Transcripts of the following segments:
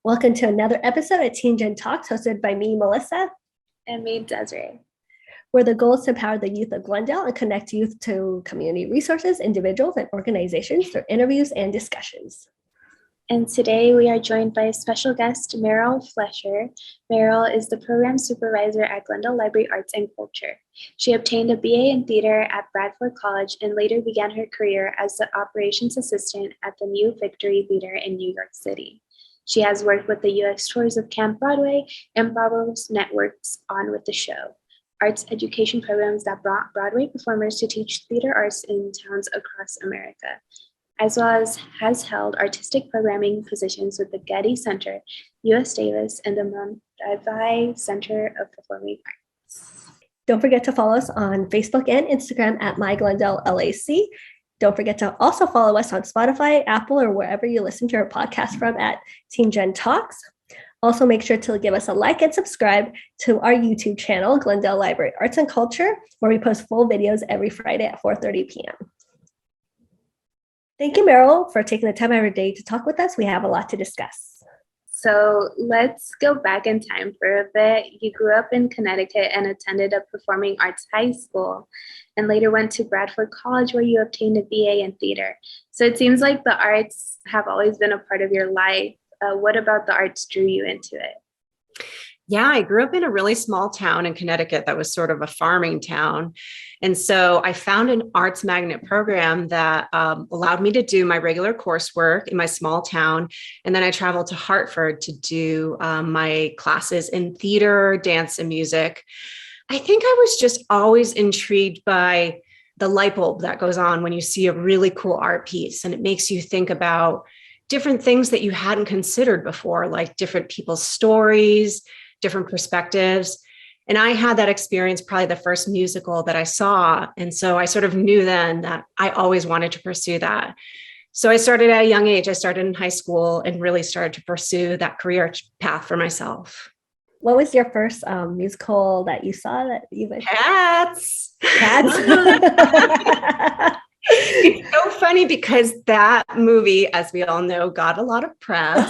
Welcome to another episode of TGT Talks, hosted by me, Melissa. And me, Desiree. Where the goal is to empower the youth of Glendale and connect youth to community resources, individuals, and organizations through interviews and discussions. And today we are joined by a special guest, Maryl Fleisher. Maryl is the program supervisor at Glendale Library Arts and Culture. She obtained a BA in theater at Bradford College and later began her career as the operations assistant at the New Victory Theater in New York City. She has worked with the U.S. tours of Camp Broadway and Bravo's networks On With the Show, arts education programs that brought Broadway performers to teach theater arts in towns across America, as well as has held artistic programming positions with the Getty Center, U.S. Davis, and the Mondavi Center of Performing Arts. Don't forget to follow us on Facebook and Instagram at MyGlendaleLAC. Don't forget to also follow us on Spotify, Apple, or wherever you listen to our podcast from at TGT Talks. Also, make sure to give us a like and subscribe to our YouTube channel, Glendale Library Arts and Culture, where we post full videos every Friday at 4:30 p.m. Thank you, Maryl, for taking the time out of your day to talk with us. We have a lot to discuss. So let's go back in time for a bit. You grew up in Connecticut and attended a performing arts high school, and later went to Bradford College where you obtained a BA in theater. So it seems like the arts have always been a part of your life. What about the arts drew you into it? Yeah, I grew up in a really small town in Connecticut that was sort of a farming town. And so I found an arts magnet program that allowed me to do my regular coursework in my small town. And then I traveled to Hartford to do my classes in theater, dance, and music. I think I was just always intrigued by the light bulb that goes on when you see a really cool art piece, and it makes you think about different things that you hadn't considered before, like different people's stories, different perspectives. And I had that experience, probably the first musical that I saw. And so I sort of knew then that I always wanted to pursue that. So I started at a young age. I started in high school and really started to pursue that career path for myself. What was your first musical that you saw that you went? Cats. Cats. It's so funny because that movie, as we all know, got a lot of press.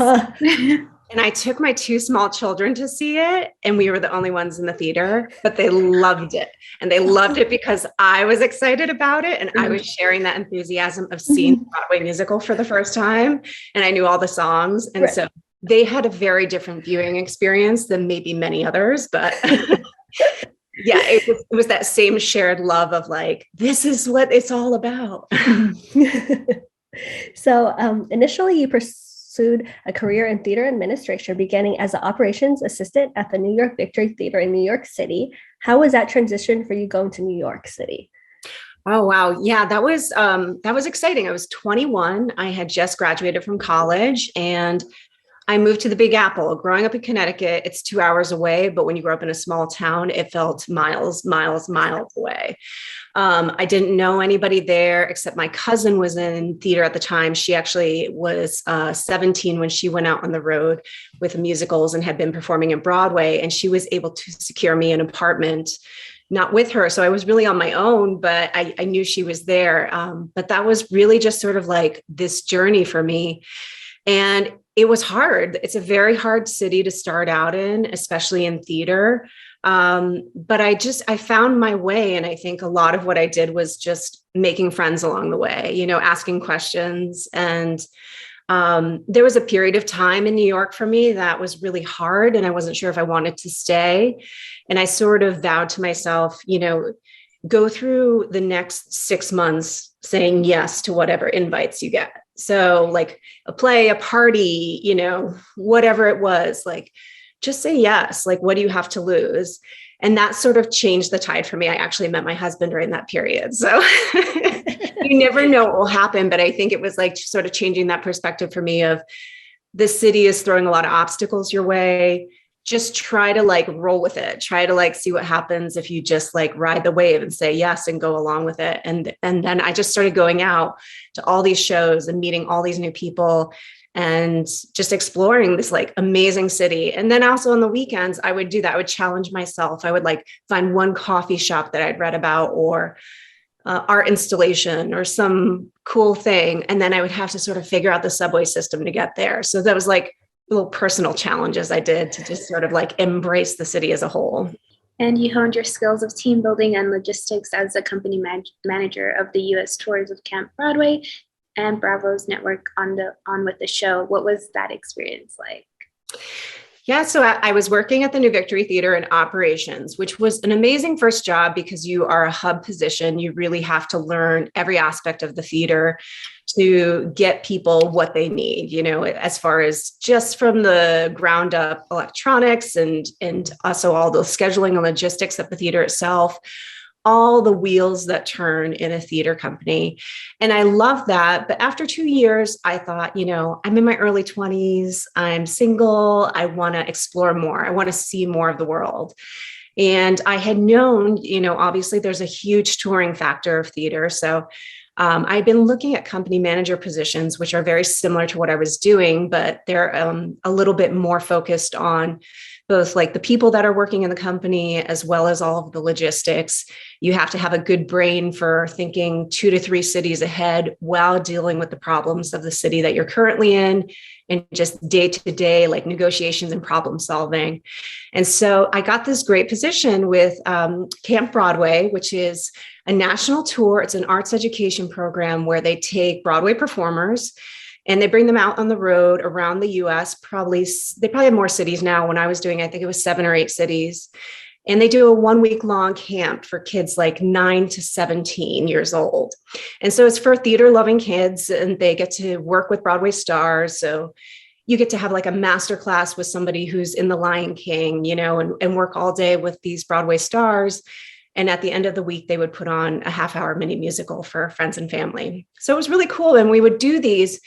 And I took my two small children to see it, and we were the only ones in the theater, but they loved it. And they loved it because I was excited about it. And I was sharing that enthusiasm of seeing the Broadway musical for the first time. And I knew all the songs. And so they had a very different viewing experience than maybe many others. But yeah, it was that same shared love of like, this is what it's all about. So initially you pursued a career in theater administration, beginning as an operations assistant at the New York Victory Theater in New York City. How was that transition for you going to New York City? Oh, wow. Yeah, that was exciting. I was 21. I had just graduated from college and I moved to the Big Apple. Growing up in Connecticut, it's 2 hours away, but when you grow up in a small town, it felt miles away. I didn't know anybody there except my cousin was in theater at the time. She actually was 17 when she went out on the road with musicals and had been performing in Broadway, and she was able to secure me an apartment, not with her. So I was really on my own, but I knew she was there. But that was really just sort of like this journey for me. And it was hard. It's a very hard city to start out in, especially in theater. But I found my way. And I think a lot of what I did was just making friends along the way, asking questions. And there was a period of time in New York for me that was really hard. And I wasn't sure if I wanted to stay. And I sort of vowed to myself, go through the next 6 months saying yes to whatever invites you get. So like a play, a party, whatever it was, like, just say yes. Like, what do you have to lose? And that sort of changed the tide for me. I actually met my husband during that period. So you never know what will happen. But I think it was like sort of changing that perspective for me of the city is throwing a lot of obstacles your way. Just try to like roll with it. Try to like see what happens if you just like ride the wave and say yes and go along with it. And then I just started going out to all these shows and meeting all these new people and just exploring this like amazing city. And then also on the weekends, I would do that. I would challenge myself. I would like find one coffee shop that I'd read about or art installation or some cool thing. And then I would have to sort of figure out the subway system to get there. So that was like little personal challenges I did to just sort of like embrace the city as a whole. And you honed your skills of team building and logistics as the company manager of the U.S. tours of Camp Broadway and Bravo's network on with the show. What was that experience like? Yeah, so I was working at the New Victory Theater in operations, which was an amazing first job because you are a hub position. You really have to learn every aspect of the theater to get people what they need, as far as just from the ground up electronics and also all the scheduling and logistics of the theater itself, all the wheels that turn in a theater company. And I love that. But after 2 years, I thought, I'm in my early 20s, I'm single, I want to explore more. I want to see more of the world. And I had known, obviously there's a huge touring factor of theater. So I'd been looking at company manager positions, which are very similar to what I was doing, but they're a little bit more focused on both like the people that are working in the company, as well as all of the logistics. You have to have a good brain for thinking 2 to 3 cities ahead while dealing with the problems of the city that you're currently in, and just day to day, like negotiations and problem solving. And so I got this great position with Camp Broadway, which is a national tour. It's an arts education program where they take Broadway performers and they bring them out on the road around the US. They probably have more cities now. When I was doing, I think it was 7 or 8 cities. And they do a 1-week-long camp for kids like 9 to 17 years old. And so it's for theater loving kids, and they get to work with Broadway stars. So you get to have like a master class with somebody who's in The Lion King, and work all day with these Broadway stars. And at the end of the week, they would put on a half-hour mini musical for friends and family. So it was really cool. And we would do these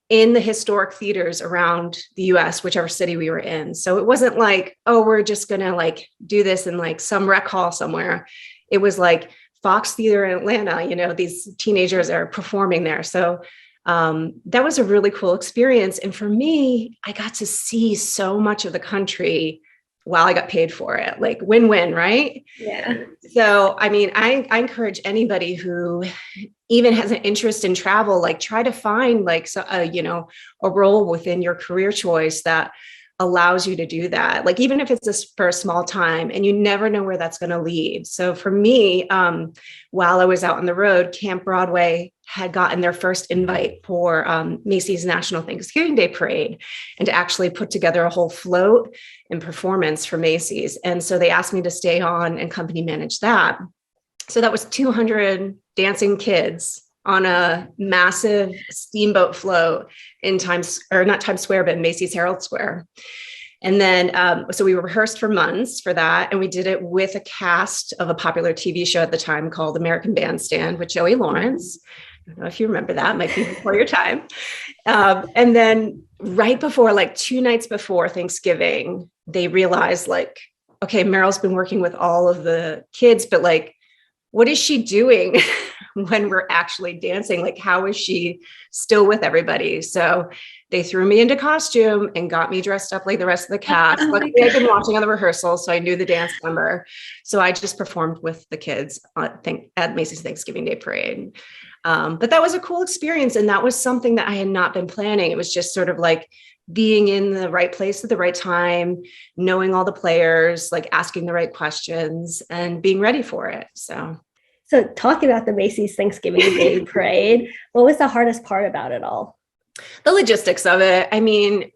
in the historic theaters around the US, whichever city we were in. So it wasn't like, oh, we're just going to like do this in like some rec hall somewhere. It was like Fox Theater in Atlanta, these teenagers are performing there. So that was a really cool experience. And for me, I got to see so much of the country while I got paid for it, like win-win, right? Yeah. So, I mean, I encourage anybody who even has an interest in travel, like try to find like, a role within your career choice that allows you to do that. Like, even if it's for a small time, and you never know where that's going to lead. So for me, while I was out on the road, Camp Broadway had gotten their first invite for Macys National Thanksgiving Day Parade, and to actually put together a whole float and performance for Macys. And so they asked me to stay on and company manage that. So that was 200 dancing kids on a massive steamboat float in not Times Square, but Macy's Herald Square. And then, so we rehearsed for months for that. And we did it with a cast of a popular TV show at the time called American Bandstand with Joey Lawrence. I don't know if you remember that, might be before your time. And then right before, like 2 nights before Thanksgiving, they realized like, okay, Meryl's been working with all of the kids, but like, what is she doing when we're actually dancing? Like, how is she still with everybody? So they threw me into costume and got me dressed up like the rest of the cast. Luckily, I'd been watching on the rehearsal, so I knew the dance number. So I just performed with the kids at Macys Thanksgiving Day Parade. But that was a cool experience. And that was something that I had not been planning. It was just sort of like being in the right place at the right time, knowing all the players, like asking the right questions and being ready for it. So talking about the Macys Thanksgiving Day Parade, what was the hardest part about it all? The logistics of it. I mean,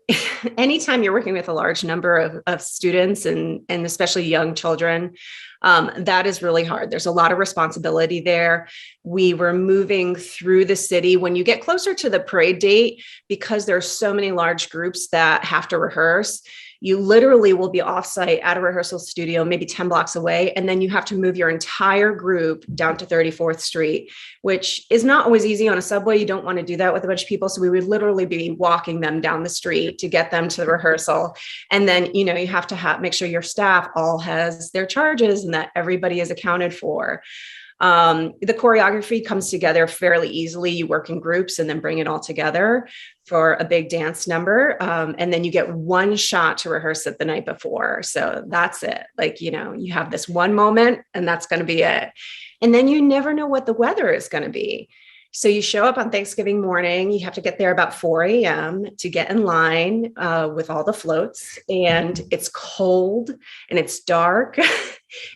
anytime you're working with a large number of students and especially young children, that is really hard. There's a lot of responsibility there. We were moving through the city. When you get closer to the parade date, because there's so many large groups that have to rehearse, you literally will be offsite at a rehearsal studio, maybe 10 blocks away. And then you have to move your entire group down to 34th Street, which is not always easy on a subway. You don't want to do that with a bunch of people. So we would literally be walking them down the street to get them to the rehearsal. And then, you have to make sure your staff all has their charges and that everybody is accounted for. The choreography comes together fairly easily. You work in groups and then bring it all together for a big dance number. And then you get one shot to rehearse it the night before. So that's it. Like, you have this one moment and that's going to be it. And then you never know what the weather is going to be. So you show up on Thanksgiving morning, you have to get there about 4 a.m. to get in line with all the floats, and it's cold and it's dark.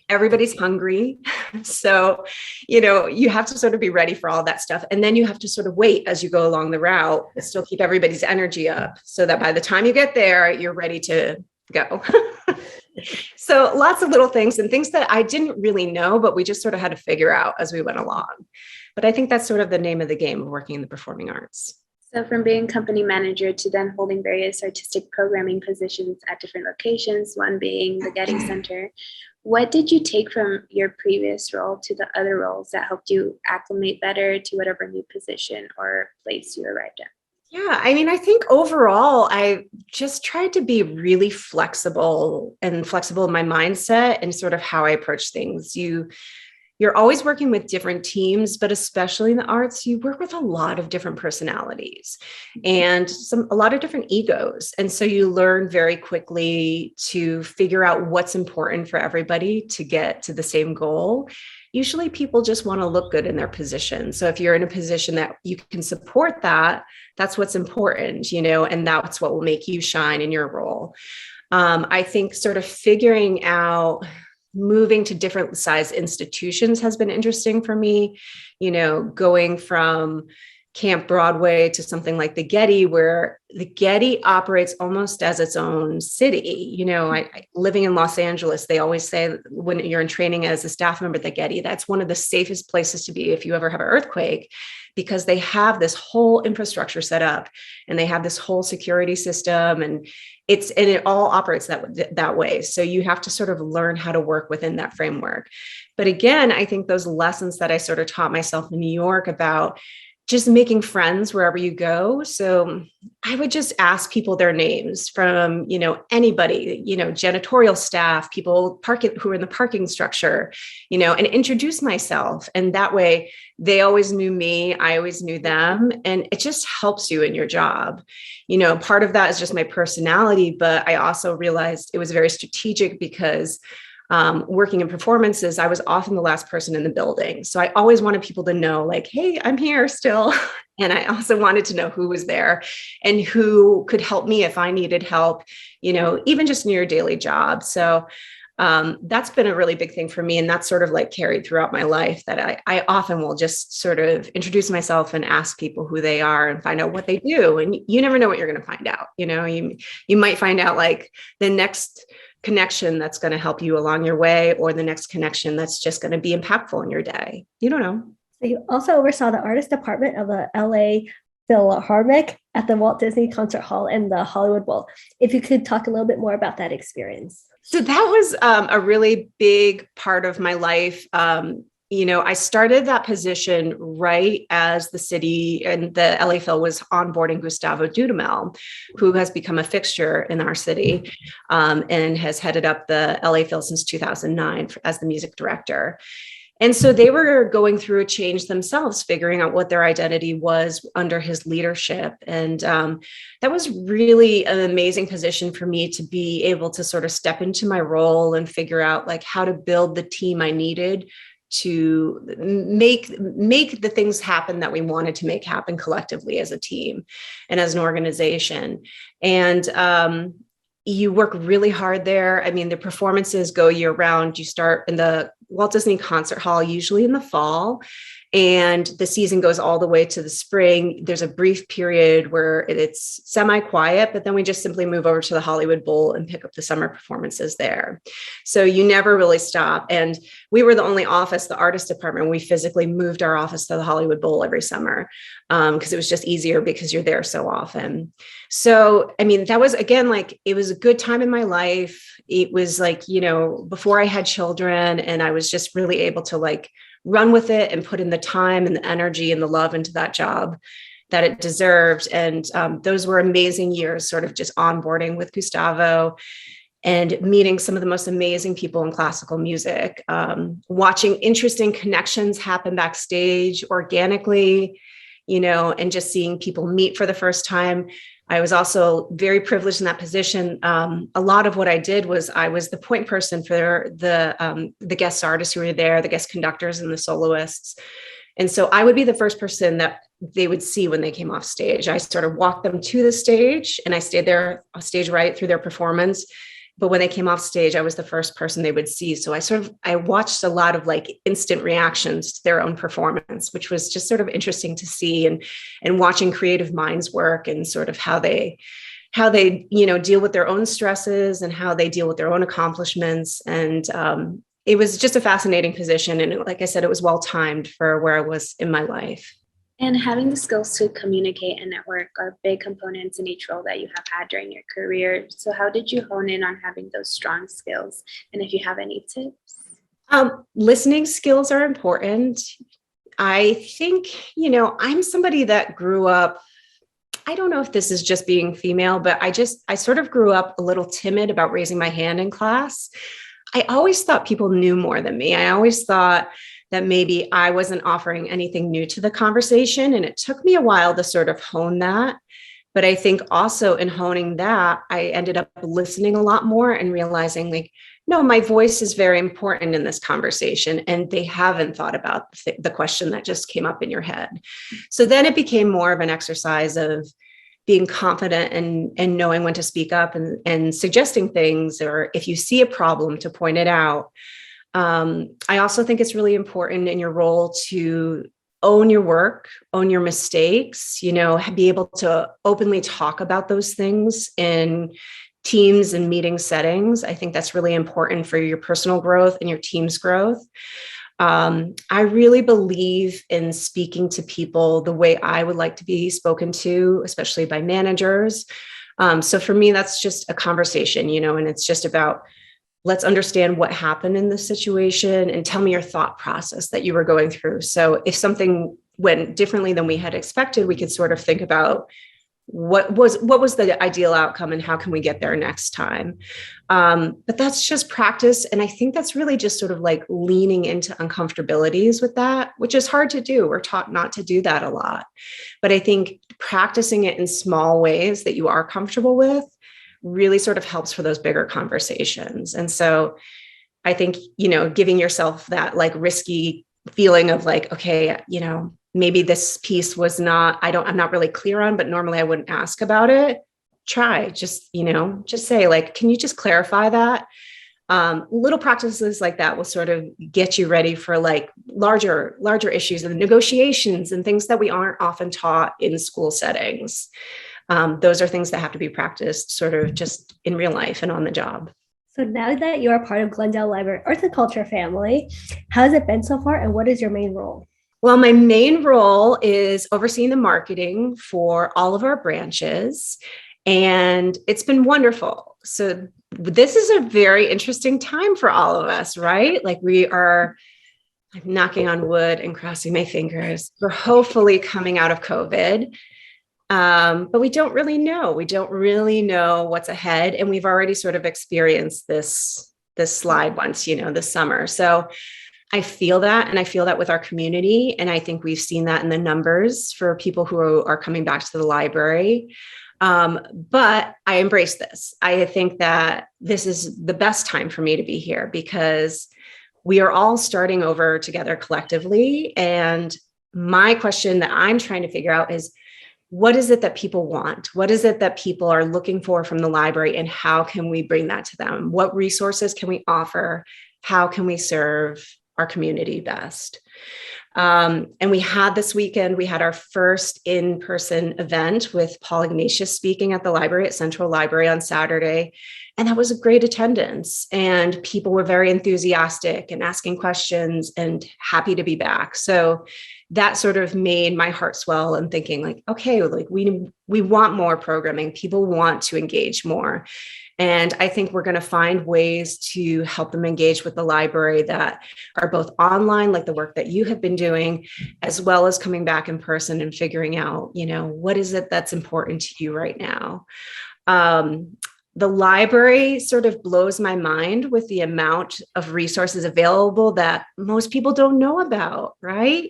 Everybody's hungry. So, you have to sort of be ready for all that stuff. And then you have to sort of wait as you go along the route and still keep everybody's energy up so that by the time you get there, you're ready to go. So lots of little things and things that I didn't really know, but we just sort of had to figure out as we went along. But I think that's sort of the name of the game of working in the performing arts. So from being company manager to then holding various artistic programming positions at different locations, one being the Getty Center, what did you take from your previous role to the other roles that helped you acclimate better to whatever new position or place you arrived at? Yeah, I mean, I think overall, I just tried to be really flexible in my mindset and sort of how I approach things. You're always working with different teams, but especially in the arts, you work with a lot of different personalities and a lot of different egos. And so you learn very quickly to figure out what's important for everybody to get to the same goal. Usually people just want to look good in their position. So if you're in a position that you can support that, that's what's important, and that's what will make you shine in your role. I think sort of figuring out moving to different size institutions has been interesting for me, going from Camp Broadway to something like the Getty, where the Getty operates almost as its own city. Living in Los Angeles, they always say when you're in training as a staff member at the Getty, that's one of the safest places to be if you ever have an earthquake, because they have this whole infrastructure set up and they have this whole security system, and it all operates that way. So you have to sort of learn how to work within that framework. But again, I think those lessons that I sort of taught myself in New York about just making friends wherever you go. So I would just ask people their names from, anybody, janitorial staff, people who are in the parking structure, and introduce myself. And that way they always knew me, I always knew them. And it just helps you in your job. Part of that is just my personality, but I also realized it was very strategic because working in performances, I was often the last person in the building. So I always wanted people to know, like, hey, I'm here still. And I also wanted to know who was there and who could help me if I needed help, even just in your daily job. So that's been a really big thing for me. And that's sort of like carried throughout my life, that I often will just sort of introduce myself and ask people who they are and find out what they do. And you never know what you're going to find out. You might find out like the next connection that's going to help you along your way, or the next connection that's just going to be impactful in your day. You don't know. So you also oversaw the artist department of the LA Philharmonic at the Walt Disney Concert Hall and the Hollywood Bowl. If you could talk a little bit more about that experience. So that was a really big part of my life. I started that position right as the city and the LA Phil was onboarding Gustavo Dudamel, who has become a fixture in our city and has headed up the LA Phil since 2009 as the music director. And so they were going through a change themselves, figuring out what their identity was under his leadership. And that was really an amazing position for me to be able to sort of step into my role and figure out like how to build the team I needed to make the things happen that we wanted to make happen collectively as a team and as an organization. And you work really hard there. I mean, the performances go year round. You start in the Walt Disney Concert Hall, usually in the fall, and the season goes all the way to the spring. There's a brief period where it's semi-quiet, but then we just simply move over to the Hollywood Bowl and pick up the summer performances there. So you never really stop. And we were the only office, the artist department, we physically moved our office to the Hollywood Bowl every summer because it was just easier because you're there so often. So, I mean, that was, again, like, it was a good time in my life. It was like, before I had children, and I was just really able to like run with it and put in the time and the energy and the love into that job that it deserved. And those were amazing years, sort of just onboarding with Gustavo and meeting some of the most amazing people in classical music, watching interesting connections happen backstage organically, and just seeing people meet for the first time. I was also very privileged in that position. A lot of what I did was I was the point person for the guest artists who were there, the guest conductors and the soloists. And so I would be the first person that they would see when they came off stage. I sort of walked them to the stage and I stayed there stage right through their performance. But when they came off stage, I was the first person they would see. So I watched a lot of like instant reactions to their own performance, which was just sort of interesting to see, and watching creative minds work and sort of how they, deal with their own stresses and how they deal with their own accomplishments. And it was just a fascinating position. And like I said, it was well timed for where I was in my life. And having the skills to communicate and network are big components in each role that you have had during your career. So how did you hone in on having those strong skills? And if you have any tips? Listening skills are important. I think, I'm somebody that grew up, I don't know if this is just being female, but I sort of grew up a little timid about raising my hand in class. I always thought people knew more than me. I always thought that maybe I wasn't offering anything new to the conversation. And it took me a while to sort of hone that. But I think also in honing that, I ended up listening a lot more and realizing like, no, my voice is very important in this conversation. And they haven't thought about the question that just came up in your head. So then it became more of an exercise of being confident and knowing when to speak up and suggesting things, or if you see a problem, to point it out. I also think it's really important in your role to own your work, own your mistakes, be able to openly talk about those things in teams and meeting settings. I think that's really important for your personal growth and your team's growth. I really believe in speaking to people the way I would like to be spoken to, especially by managers. So for me, that's just a conversation, and it's just about, let's understand what happened in this situation and tell me your thought process that you were going through. So if something went differently than we had expected, we could sort of think about what was the ideal outcome and how can we get there next time. But that's just practice. And I think that's really just sort of like leaning into uncomfortabilities with that, which is hard to do. We're taught not to do that a lot. But I think practicing it in small ways that you are comfortable with really sort of helps for those bigger conversations. And so I think, giving yourself that like risky feeling of like, okay, maybe this piece was I'm not really clear on, but normally I wouldn't ask about it. Try just say like, can you just clarify that? Little practices like that will sort of get you ready for like larger issues and negotiations and things that we aren't often taught in school settings. Those are things that have to be practiced sort of just in real life and on the job. So now that you are part of Glendale Library Arts and Culture family, how has it been so far and what is your main role? Well, my main role is overseeing the marketing for all of our branches, and it's been wonderful. So this is a very interesting time for all of us, right? Like I'm knocking on wood and crossing my fingers. We're hopefully coming out of COVID. But we don't really know. We don't really know what's ahead. And we've already sort of experienced this slide once, this summer. So I feel that, and I feel that with our community. And I think we've seen that in the numbers for people who are coming back to the library. But I embrace this. I think that this is the best time for me to be here because we are all starting over together collectively. And my question that I'm trying to figure out is, what is it that people want? What is it that people are looking for from the library, and how can we bring that to them? What resources can we offer? How can we serve our community best? And we had this weekend, we had our first in-person event with Paul Ignatius speaking at the library at Central Library on Saturday. And that was a great attendance. And people were very enthusiastic and asking questions and happy to be back. So that sort of made my heart swell and thinking like, okay, like we want more programming. People want to engage more. And I think we're going to find ways to help them engage with the library that are both online, like the work that you have been doing, as well as coming back in person and figuring out, what is it that's important to you right now? The library sort of blows my mind with the amount of resources available that most people don't know about, right?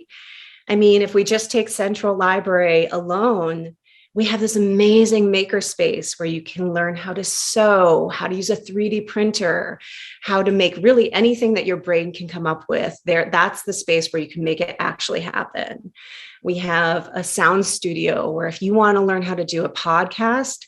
I mean, if we just take Central Library alone, We have this amazing maker space where you can learn how to sew, how to use a 3D printer, how to make really anything that your brain can come up with. That's the space where you can make it actually happen. We have a sound studio where if you want to learn how to do a podcast,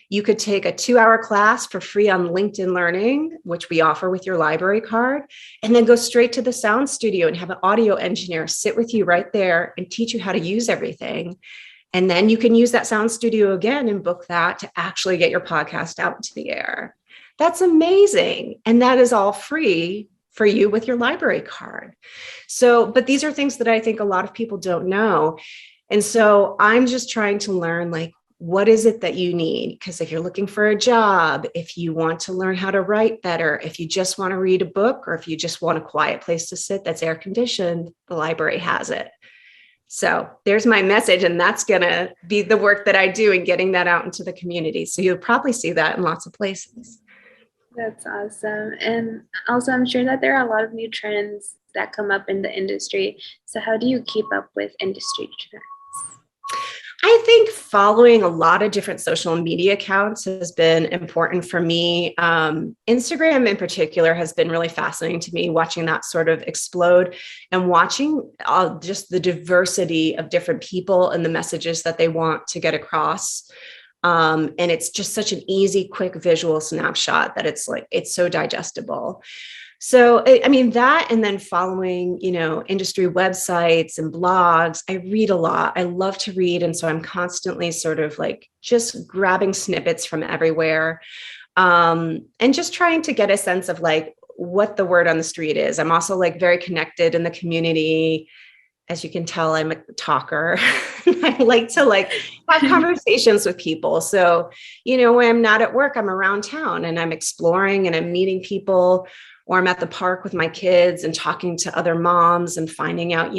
you could take a 2-hour class for free on LinkedIn Learning, which we offer with your library card, and then go straight to the sound studio and have an audio engineer sit with you right there and teach you how to use everything. And then you can use that sound studio again and book that to actually get your podcast out into the air. That's amazing. And that is all free for you with your library card. So, but these are things that I think a lot of people don't know. And so I'm just trying to learn, like, what is it that you need? Because if you're looking for a job, if you want to learn how to write better, if you just want to read a book, or if you just want a quiet place to sit that's air conditioned, the library has it. So there's my message, and that's going to be the work that I do in getting that out into the community. So you'll probably see that in lots of places. That's awesome. And also, I'm sure that there are a lot of new trends that come up in the industry. So how do you keep up with industry trends? I think following a lot of different social media accounts has been important for me. Instagram in particular has been really fascinating to me, watching that sort of explode and watching just the diversity of different people and the messages that they want to get across. And it's just such an easy, quick visual snapshot that it's so digestible. So, I mean, that, and then following, industry websites and blogs. I read a lot. I love to read. And so I'm constantly sort of like just grabbing snippets from everywhere, and just trying to get a sense of like what the word on the street is. I'm also like very connected in the community. As you can tell, I'm a talker. I like to have conversations with people. So, when I'm not at work, I'm around town and I'm exploring and I'm meeting people, or I'm at the park with my kids and talking to other moms and finding out,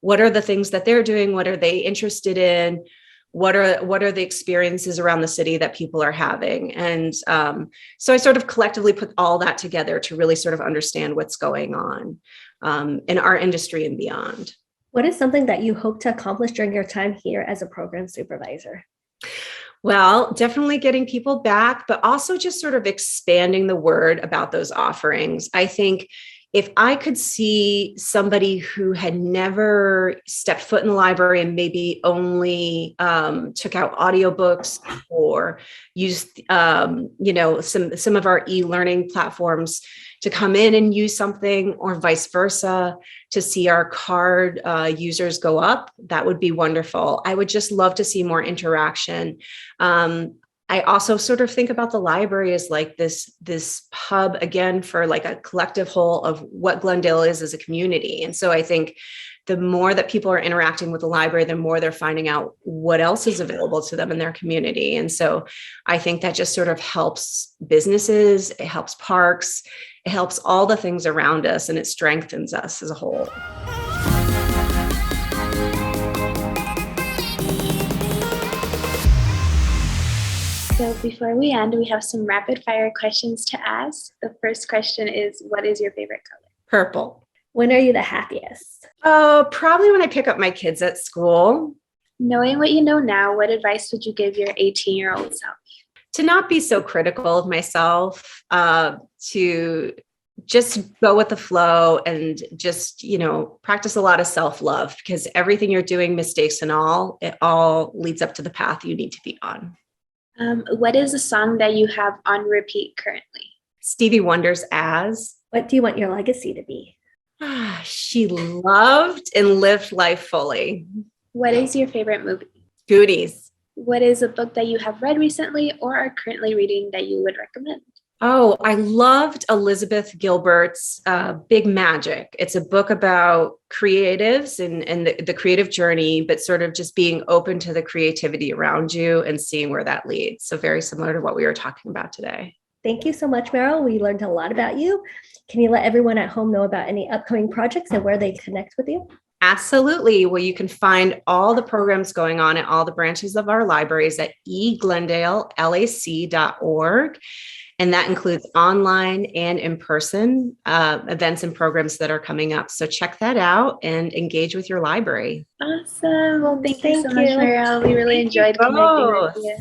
what are the things that they're doing? What are they interested in? What are the experiences around the city that people are having? And so I sort of collectively put all that together to really sort of understand what's going on in our industry and beyond. What is something that you hope to accomplish during your time here as a program supervisor? Well, definitely getting people back, but also just sort of expanding the word about those offerings. I think if I could see somebody who had never stepped foot in the library and maybe only took out audiobooks or used, some of our e-learning platforms to come in and use something, or vice versa, to see our card users go up, that would be wonderful. I would just love to see more interaction. I also sort of think about the library as like this hub, again, for like a collective whole of what Glendale is as a community. And so I think the more that people are interacting with the library, the more they're finding out what else is available to them in their community. And so I think that just sort of helps businesses, it helps parks, it helps all the things around us, and it strengthens us as a whole. So before we end, we have some rapid fire questions to ask. The first question is, what is your favorite color? Purple. When are you the happiest? Oh, probably when I pick up my kids at school. Knowing what you know now, what advice would you give your 18-year-old self? To not be so critical of myself, to just go with the flow and just, practice a lot of self-love, because everything you're doing, mistakes and all, it all leads up to the path you need to be on. What is a song that you have on repeat currently? Stevie Wonder's As. What do you want your legacy to be? She loved and lived life fully. What is your favorite movie? Goonies. What is a book that you have read recently or are currently reading that you would recommend? Oh, I loved Elizabeth Gilbert's Big Magic. It's a book about creatives and the creative journey, but sort of just being open to the creativity around you and seeing where that leads. So very similar to what we were talking about today. Thank you so much, Maryl. We learned a lot about you. Can you let everyone at home know about any upcoming projects and where they connect with you? Absolutely. Well, you can find all the programs going on at all the branches of our libraries at eglendalelac.org. And that includes online and in-person events and programs that are coming up. So check that out and engage with your library. Awesome. Well, thank you so much, Maryl. We really enjoyed connecting with you.